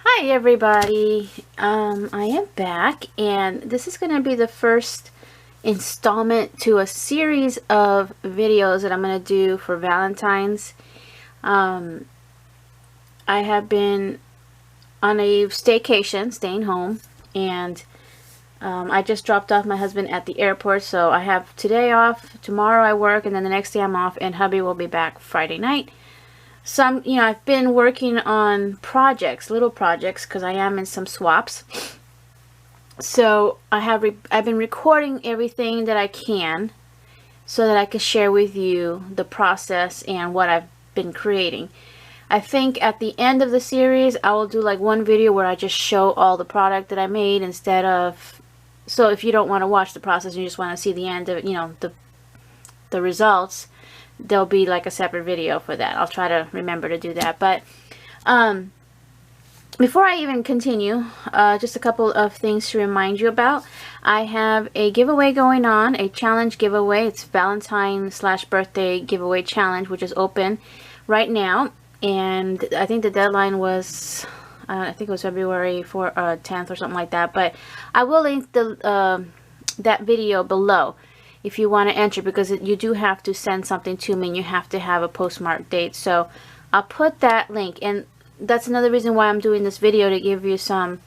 Hi everybody, I am back, and this is going to be the first installment to a series of videos that I'm going to do for Valentine's. I have been on a staycation, staying home, and I just dropped off my husband at the airport, so I have today off, tomorrow I work, and then the next day I'm off, and hubby will be back Friday night. So I've been working on projects, little projects, because I am in some swaps. So I've been recording everything that I can so that I can share with you the process and what I've been creating. I think at the end of the series I will do like one video where I just show all the product that I made instead of, so if you don't want to watch the process, you just want to see the end of it, the results, there'll be like a separate video for that. I'll try to remember to do that. But before I even continue, just a couple of things to remind you about. I have a giveaway going on, a challenge giveaway. It's Valentine / birthday giveaway challenge, which is open right now. And I think the deadline was, I think it was February 10th or something like that. But I will link that video below if you want to enter, because you do have to send something to me and you have to have a postmark date. So I'll put that link, and that's another reason why I'm doing this video, to give you some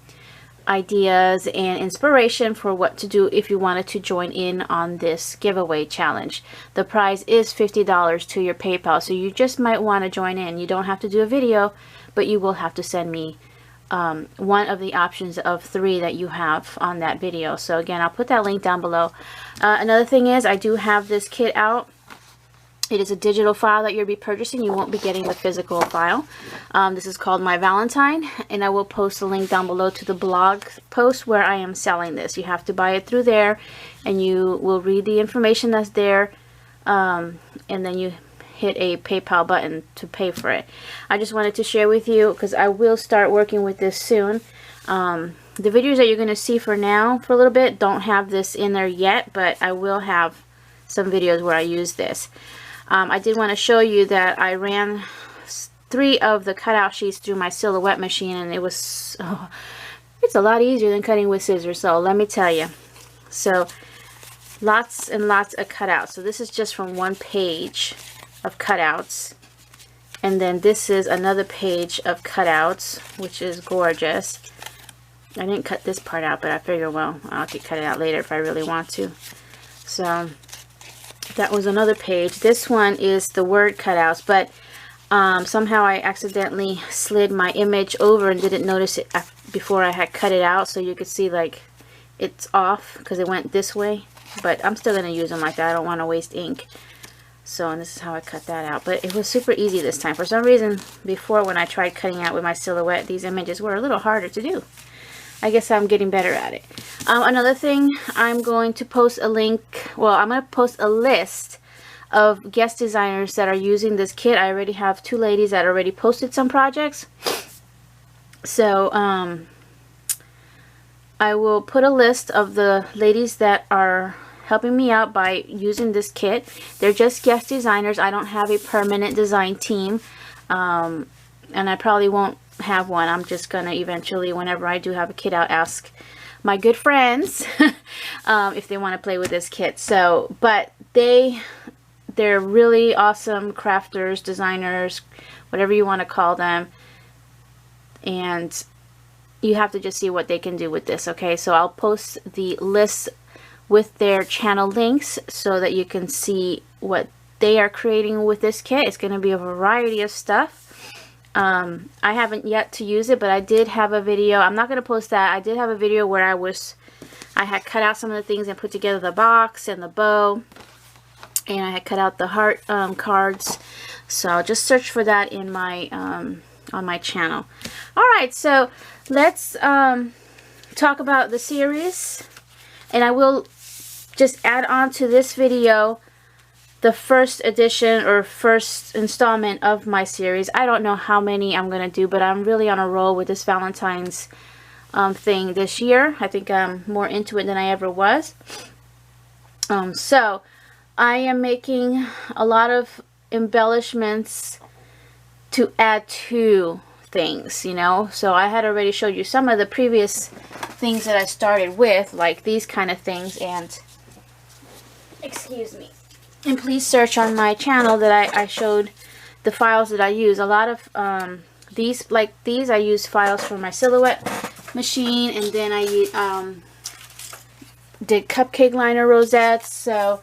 ideas and inspiration for what to do if you wanted to join in on this giveaway challenge. The prize is $50 to your PayPal, so you just might want to join in. You don't have to do a video, but you will have to send me one of the options of 3 that you have on that video. So again, I'll put that link down below. Another thing is, I do have this kit out. It is a digital file that you'll be purchasing. You won't be getting the physical file. This is called My Valentine, and I will post a link down below to the blog post where I am selling this. You have to buy it through there, and you will read the information that's there, and then you hit a PayPal button to pay for it. I just wanted to share with you because I will start working with this soon. The videos that you're going to see for now, for a little bit, don't have this in there yet, but I will have some videos where I use this. I did want to show you that I ran 3 of the cutout sheets through my silhouette machine, and it was, it's a lot easier than cutting with scissors, so let me tell you. So lots and lots of cutouts. So this is just from one page of cutouts, and then this is another page of cutouts, which is gorgeous. I didn't cut this part out, but I figure, well, I'll have to cut it out later if I really want to. So that was another page. This one is the word cutouts, but somehow I accidentally slid my image over and didn't notice it before I had cut it out, so you could see like it's off because it went this way. But I'm still going to use them like that. I don't want to waste ink. So, and this is how I cut that out. But it was super easy this time. For some reason, before when I tried cutting out with my silhouette, these images were a little harder to do. I guess I'm getting better at it. Another thing, I'm going to post a link, well, I'm going to post a list of guest designers that are using this kit. I already have 2 ladies that already posted some projects. So, I will put a list of the ladies that are helping me out by using this kit. They're just guest designers. I don't have a permanent design team, and I probably won't have one. I'm just gonna eventually, whenever I do have a kit out, ask my good friends if they want to play with this kit. So, but they're really awesome crafters, designers, whatever you want to call them, and you have to just see what they can do with this. Okay, so I'll post the list with their channel links so that you can see what they are creating with this kit. It's going to be a variety of stuff. I haven't yet to use it, but I did have a video. I'm not going to post that. I did have a video where I had cut out some of the things and put together the box and the bow, and I had cut out the heart cards. So just search for that in my on my channel. All right, so let's talk about the series, and I will just add on to this video the first edition or first installment of my series. I don't know how many I'm going to do, but I'm really on a roll with this Valentine's thing this year. I think I'm more into it than I ever was. So I am making a lot of embellishments to add to things, you know. So I had already showed you some of the previous things that I started with, like these kind of things, and excuse me. And please search on my channel that I showed the files that I use. A lot of these, like these, I use files for my silhouette machine, and then I did cupcake liner rosettes. So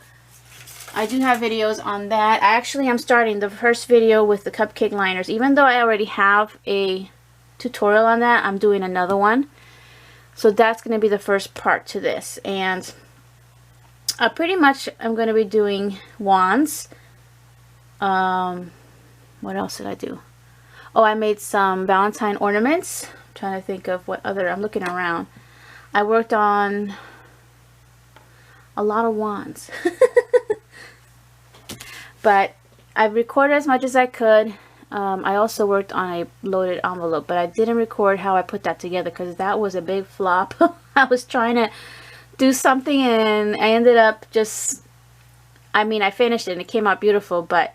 I do have videos on that. I actually am starting the first video with the cupcake liners. Even though I already have a tutorial on that, I'm doing another one. So that's going to be the first part to this. And I pretty much am going to be doing wands. What else did I do? Oh, I made some Valentine ornaments. I'm trying to think of what other, I'm looking around. I worked on a lot of wands. But I recorded as much as I could. I also worked on a loaded envelope, but I didn't record how I put that together because that was a big flop. I was trying to do something and I ended up just, I mean, I finished it and it came out beautiful, but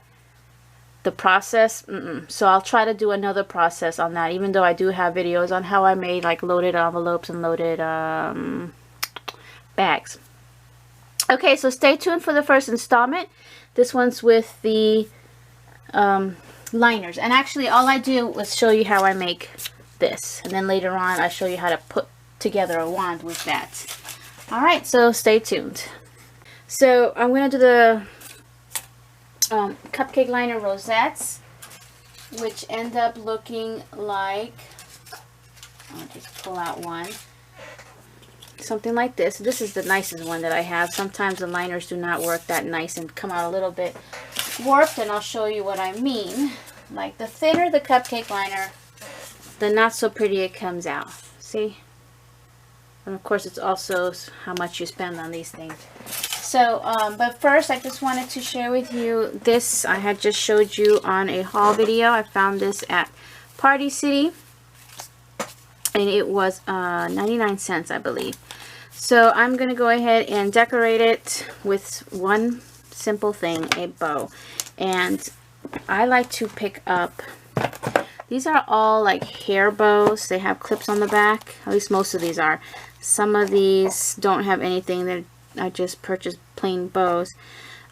the process, so I'll try to do another process on that, even though I do have videos on how I made like loaded envelopes and loaded bags. Okay, so stay tuned for the first installment. This one's with the liners, and actually all I do was show you how I make this, and then later on I show you how to put together a wand with that. Alright, so stay tuned. So I'm going to do the cupcake liner rosettes, which end up looking like, I'll just pull out one, something like this. This is the nicest one that I have. Sometimes the liners do not work that nice and come out a little bit warped, and I'll show you what I mean. Like the thinner the cupcake liner, the not so pretty it comes out. See? And of course it's also how much you spend on these things. So, but first I just wanted to share with you this. I had just showed you on a haul video. I found this at Party City, and it was 99 cents, I believe. So I'm going to go ahead and decorate it with one simple thing, a bow. And I like to pick up, these are all like hair bows. They have clips on the back. At least most of these are. Some of these don't have anything. They're, I just purchased plain bows.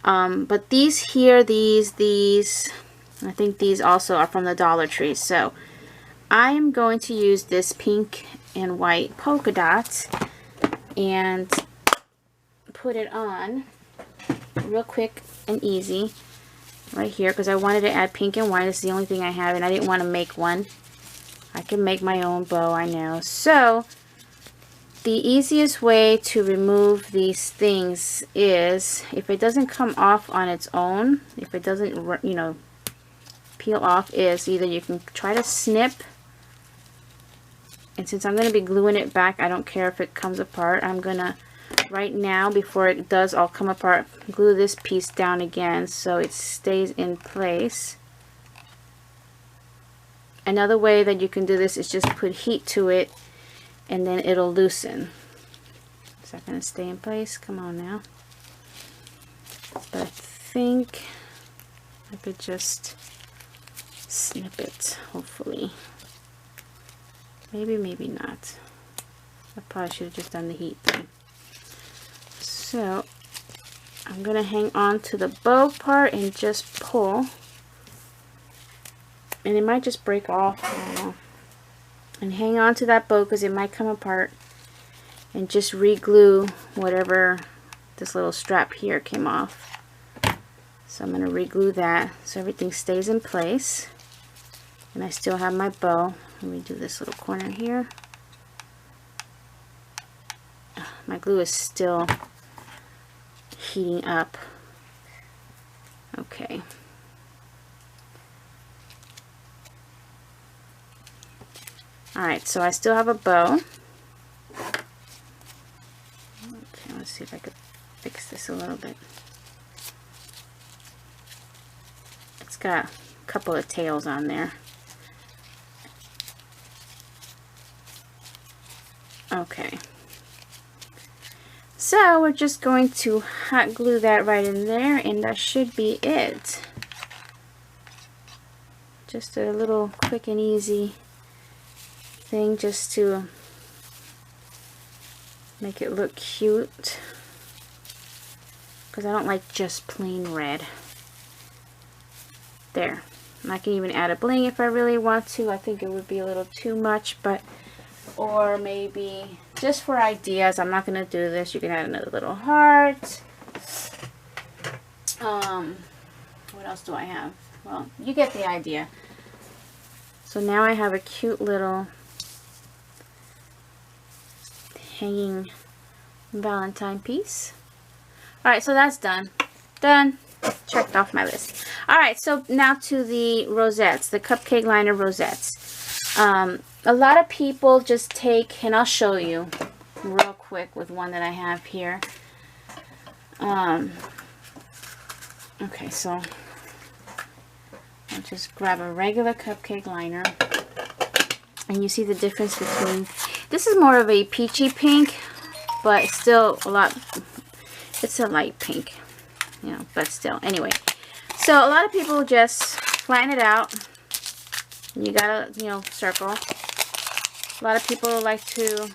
But these here, these, I think these also are from the Dollar Tree. So I am going to use this pink and white polka dots and put it on real quick and easy right here, because I wanted to add pink and white. It's the only thing I have, and I didn't want to make one. I can make my own bow, I know. So the easiest way to remove these things is, if it doesn't come off on its own, if it doesn't, you know, peel off, is either you can try to snip, and since I'm going to be gluing it back, I don't care if it comes apart. I'm going to, right now, before it does all come apart, glue this piece down again so it stays in place. Another way that you can do this is just put heat to it, and then it'll loosen. Is that going to stay in place? Come on now. But I think I could just snip it, hopefully. Maybe, maybe not. I probably should have just done the heat thing. So I'm going to hang on to the bow part and just pull. And it might just break off. I don't know. And hang on to that bow because it might come apart. And just re-glue whatever this little strap here came off. So I'm going to re-glue that so everything stays in place. And I still have my bow. Let me do this little corner here. My glue is still heating up. Okay. Alright, so I still have a bow. Okay, let's see if I could fix this a little bit. It's got a couple of tails on there. Okay. So we're just going to hot glue that right in there, and that should be it. Just a little quick and easy thing just to make it look cute, because I don't like just plain red. There. And I can even add a bling if I really want to. I think it would be a little too much, but, or maybe just for ideas, I'm not going to do this. You can add another little heart. What else do I have? Well, you get the idea. So now I have a cute little hanging Valentine piece. Alright, so that's done. Done. Checked off my list. Alright, so now to the rosettes, the cupcake liner rosettes. A lot of people just take, and I'll show you real quick with one that I have here. Okay, so I'll just grab a regular cupcake liner, and you see the difference between, this is more of a peachy pink, but it's still a lot, it's a light pink, you know, but still, anyway. So a lot of people just flatten it out. You gotta, you know, circle. A lot of people like to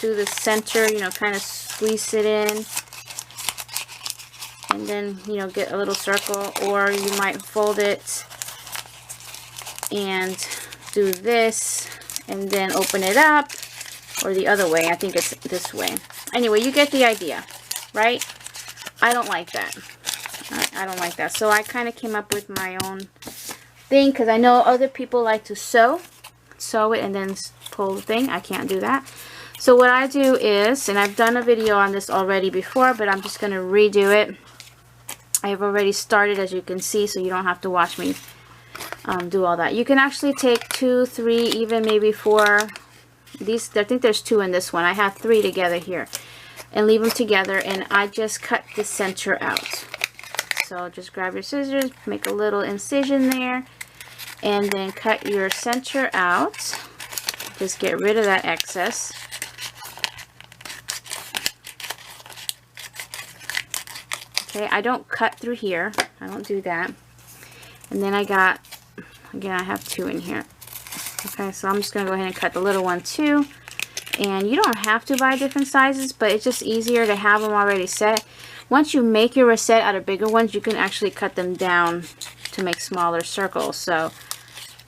do the center, you know, kind of squeeze it in, and then, you know, get a little circle, or you might fold it and do this and then open it up, or the other way. I think it's this way. Anyway, you get the idea, right? I don't like that. I don't like that. So I kind of came up with my own thing, because I know other people like to sew it and then pull the thing. I can't do that. So what I do is, and I've done a video on this already before, but I'm just going to redo it. I have already started, as you can see, so you don't have to watch me do all that. You can actually take 2, 3, even maybe 4. These, I think there's 2 in this one. I have 3 together here, and leave them together, and I just cut the center out. So just grab your scissors, make a little incision there, and then cut your center out. Just get rid of that excess. Okay, I don't cut through here. I don't do that. And then I got, again, I have 2 in here. Okay, so I'm just going to go ahead and cut the little one too. And you don't have to buy different sizes, but it's just easier to have them already set. Once you make your rosette out of bigger ones, you can actually cut them down to make smaller circles. So,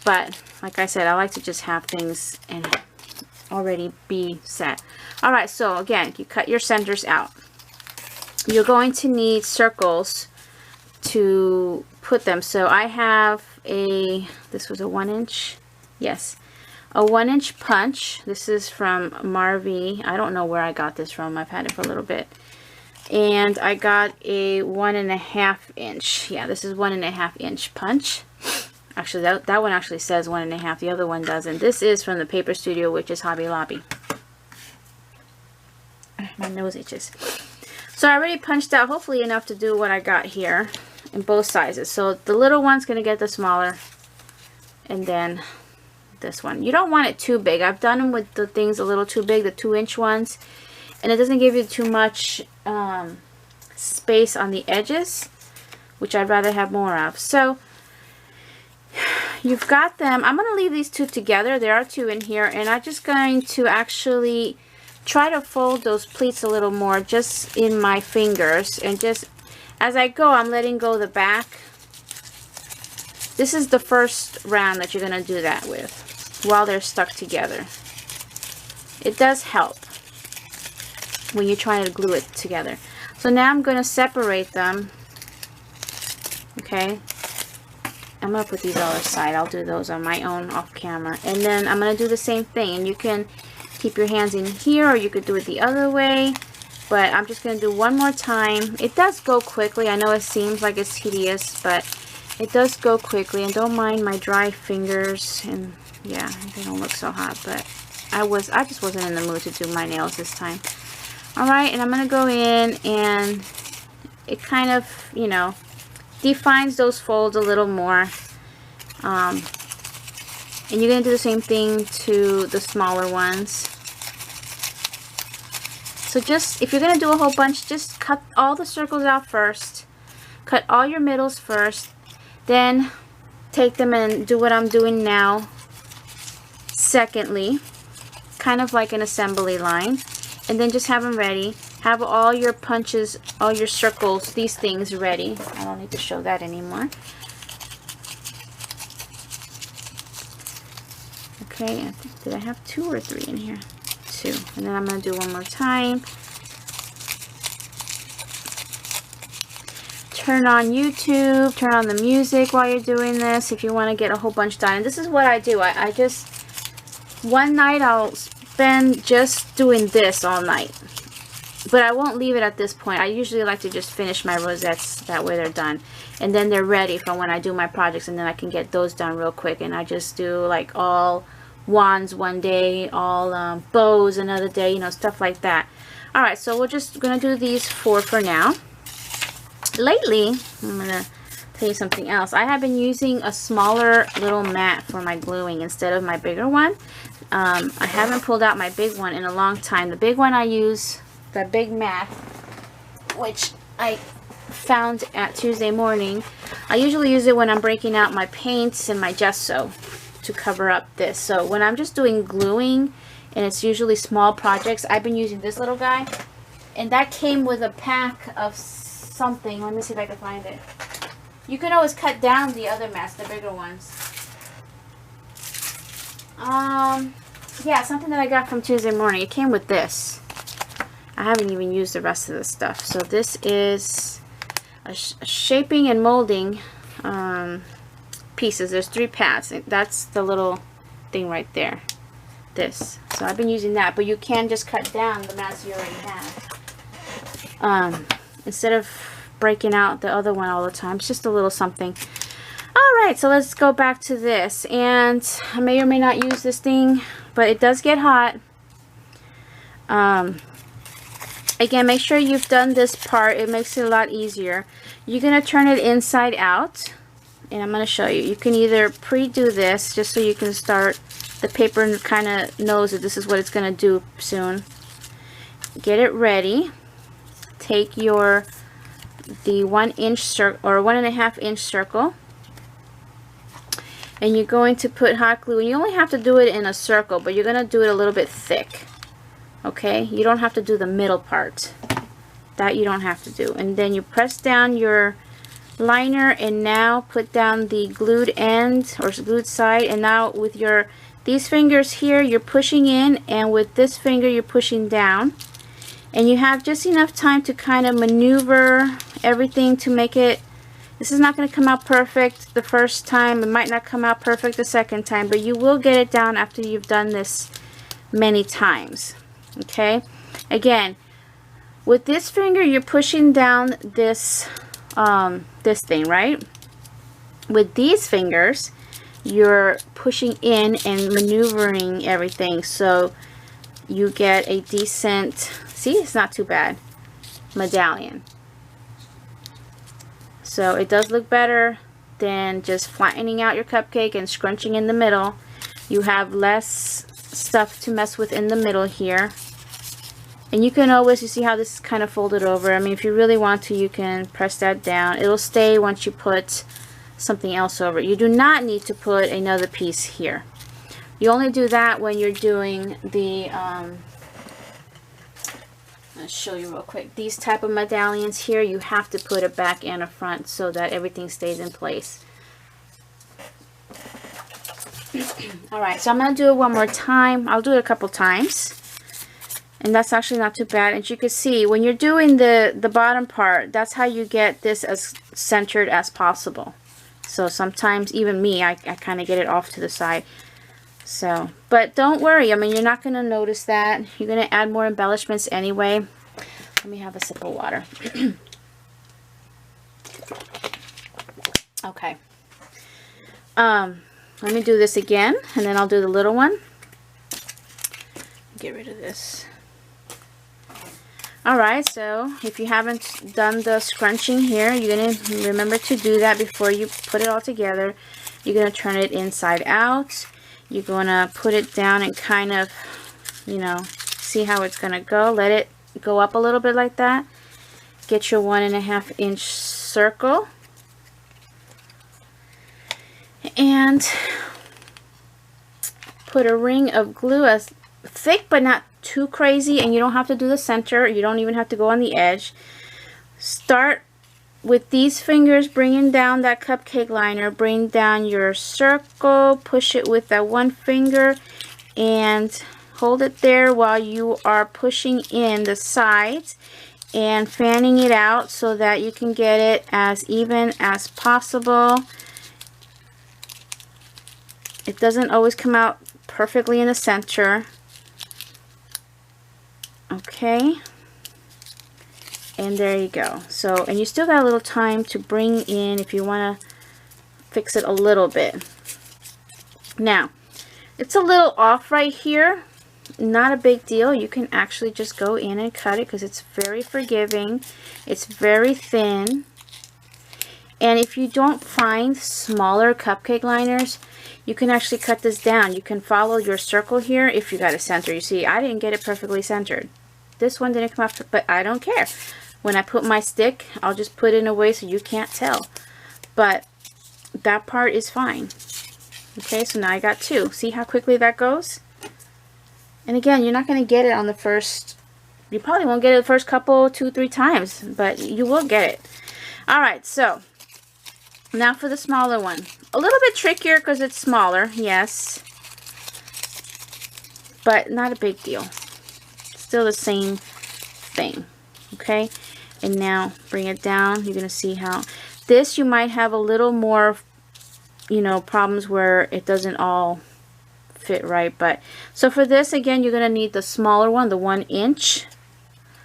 but like I said, I like to just have things and already be set. Alright, so again, you cut your centers out. You're going to need circles to put them. So I have a, this was a 1-inch, yes, a 1-inch punch. This is from Marvy. I don't know where I got this from. I've had it for a little bit. And I got a 1.5 inch. Yeah, this is 1.5 inch punch. Actually, that one actually says 1.5. The other one doesn't. This is from the Paper Studio, which is Hobby Lobby. My nose itches. So I already punched out hopefully enough to do what I got here in both sizes. So the little one's going to get the smaller, and then this one. You don't want it too big. I've done them with the things a little too big, the 2-inch ones, and it doesn't give you too much space on the edges, which I'd rather have more of. So you've got them. I'm going to leave these 2 together. There are 2 in here, and I'm just going to actually try to fold those pleats a little more just in my fingers, and just as I go, I'm letting go the back. This is the first round that you're going to do that with while they're stuck together. It does help when you're trying to glue it together. So now I'm going to separate them. Okay, I'm going to put these all aside. I'll do those on my own off camera, and then I'm going to do the same thing, and you can keep your hands in here, or you could do it the other way, but I'm just going to do one more time. It does go quickly. I know it seems like it's tedious, but it does go quickly, and don't mind my dry fingers, and yeah, they don't look so hot, but I just wasn't in the mood to do my nails this time. Alright, and I'm going to go in, and it kind of, you know, defines those folds a little more. And you're going to do the same thing to the smaller ones. So just, if you're going to do a whole bunch, just cut all the circles out first. Cut all your middles first. Then take them and do what I'm doing now. Secondly, kind of like an assembly line, and then just have them ready. Have all your punches, all your circles, these things ready. I don't need to show that anymore. Okay, did I have 2 or 3 in here? 2. And then I'm going to do one more time. Turn on YouTube, turn on the music while you're doing this if you want to get a whole bunch done. And this is what I do. I just, one night I'll spend just doing this all night. But I won't leave it at this point. I usually like to just finish my rosettes, that way they're done. And then they're ready for when I do my projects, and then I can get those done real quick. And I just do like all wands one day, all bows another day, you know, stuff like that. Alright, so we're just going to do these 4 for now. Lately, I'm going to tell you something else. I have been using a smaller little mat for my gluing instead of my bigger one. I haven't pulled out my big one in a long time. The big one I use, the big mat, which I found at Tuesday morning. I usually use it when I'm breaking out my paints and my gesso to cover up this. So when I'm just doing gluing, and it's usually small projects, I've been using this little guy. And that came with a pack of something. Let me see if I can find it. You can always cut down the other mats, the bigger ones. Yeah, something that I got from Tuesday morning. It came with this. I haven't even used the rest of the stuff. So this is a shaping and molding pieces. There's 3 pads. That's the little thing right there. This. So I've been using that, but you can just cut down the mats you already have. Instead of breaking out the other one all the time. It's just a little something. Alright, so let's go back to this. And I may or may not use this thing, but it does get hot. Again, make sure you've done this part. It makes it a lot easier. You're going to turn it inside out. And I'm going to show you. You can either pre-do this just so you can start. The paper kind of knows that this is what it's going to do soon. Get it ready. Take the 1-inch circle or 1.5-inch circle, and you're going to put hot glue. You only have to do it in a circle, but you're going to do it a little bit thick. Okay, you don't have to do the middle part. That you don't have to do. And then you press down your liner, and now put down the glued end or glued side. And now with these fingers here, you're pushing in, and with this finger, you're pushing down. And you have just enough time to kind of maneuver everything to make it. This is not going to come out perfect the first time. It might not come out perfect the second time, but you will get it down after you've done this many times. Okay? Again, with this finger, you're pushing down this thing, right? With these fingers, you're pushing in and maneuvering everything, so you get a decent, see, it's not too bad, medallion. So it does look better than just flattening out your cupcake and scrunching in the middle. You have less stuff to mess with in the middle here. And you can always, you see how this is kind of folded over. I mean, if you really want to, you can press that down. It'll stay once you put something else over it. You do not need to put another piece here. You only do that when you're doing the, I'll show you real quick. These type of medallions here, you have to put a back and a front so that everything stays in place. Alright, so I'm going to do it one more time. I'll do it a couple times. And that's actually not too bad. And you can see, when you're doing the bottom part, that's how you get this as centered as possible. So sometimes, even me, I kind of get it off to the side. So, but don't worry. I mean, you're not going to notice that. You're going to add more embellishments anyway. Let me have a sip of water. Okay. Let me do this again, and then I'll do the little one. Get rid of this. Alright, so if you haven't done the scrunching here, you're going to remember to do that before you put it all together. You're going to turn it inside out. You're going to put it down and kind of, you know, see how it's going to go. Let it go up a little bit like that. Get your 1.5-inch circle. And put a ring of glue, as thick but not too crazy, and you don't have to do the center. You don't even have to go on the edge. Start with these fingers, bringing down that cupcake liner. Bring down your circle, push it with that one finger, and hold it there while you are pushing in the sides and fanning it out so that you can get it as even as possible. It doesn't always come out perfectly in the center. Okay, and there you go. So, and you still got a little time to bring in if you want to fix it a little bit. Now, it's a little off right here. Not a big deal. You can actually just go in and cut it because it's very forgiving. It's very thin. And if you don't find smaller cupcake liners, you can actually cut this down. You can follow your circle here if you got a center. You see, I didn't get it perfectly centered. This one didn't come up, but I don't care. When I put my stick, I'll just put it in a way so you can't tell. But that part is fine. Okay, so now I got two. See how quickly that goes? And again, you're not going to get it on the first, you probably won't get it the first couple, 2-3 times, but you will get it. Alright, so now for the smaller one. A little bit trickier because it's smaller, yes, but not a big deal. Still the same thing, okay? And now bring it down. You're going to see how this, you might have a little more, you know, problems where it doesn't all fit right. But so for this, again, you're going to need the smaller one, the 1 inch.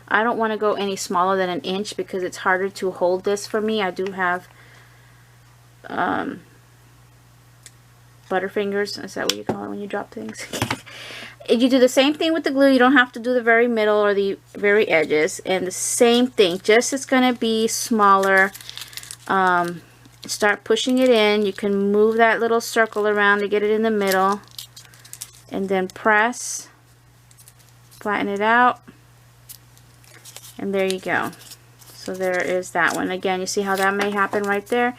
I don't want to go any smaller than an inch because it's harder to hold this for me. I do have butterfingers. Is that what you call it when you drop things? You do the same thing with the glue. You don't have to do the very middle or the very edges. And the same thing, just it's going to be smaller. Start pushing it in. You can move that little circle around to get it in the middle. And then press, flatten it out, and there you go. So there is that one. Again, you see how that may happen right there?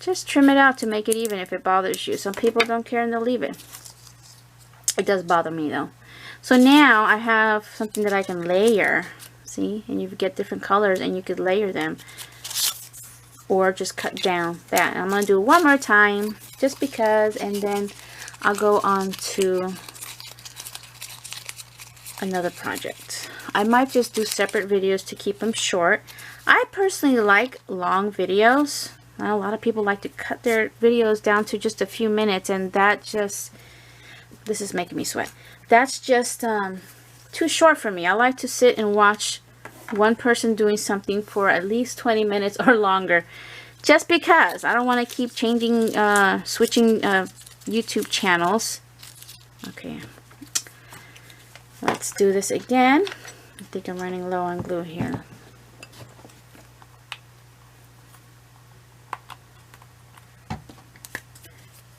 Just trim it out to make it even if it bothers you. Some people don't care and they'll leave it. It does bother me though. So now I have something that I can layer. See? And you get different colors and you could layer them. Or just cut down that. And I'm going to do it one more time just because, and then I'll go on to another project. I might just do separate videos to keep them short. I personally like long videos. A lot of people like to cut their videos down to just a few minutes, and that just, this is making me sweat. That's just too short for me. I like to sit and watch one person doing something for at least 20 minutes or longer. Just because I don't want to keep changing, switching YouTube channels. Okay, let's do this again. I think I'm running low on glue here.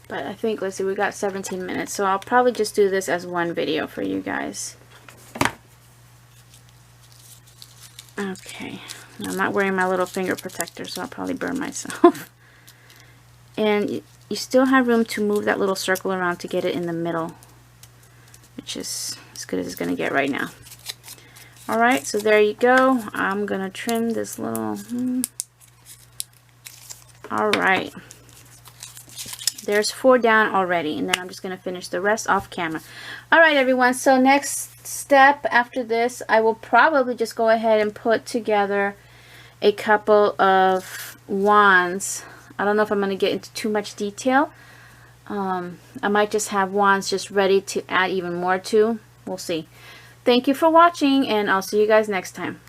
But I think, let's see, we got 17 minutes, so I'll probably just do this as one video for you guys. Okay, I'm not wearing my little finger protector, so I'll probably burn myself. And you still have room to move that little circle around to get it in the middle, which is as good as it's going to get right now. Alright, so there you go. I'm going to trim this little... Alright. There's 4 down already, and then I'm just going to finish the rest off camera. Alright everyone, so next step after this, I will probably just go ahead and put together a couple of wands. I don't know if I'm going to get into too much detail. I might just have wands just ready to add even more to. We'll see. Thank you for watching, and I'll see you guys next time.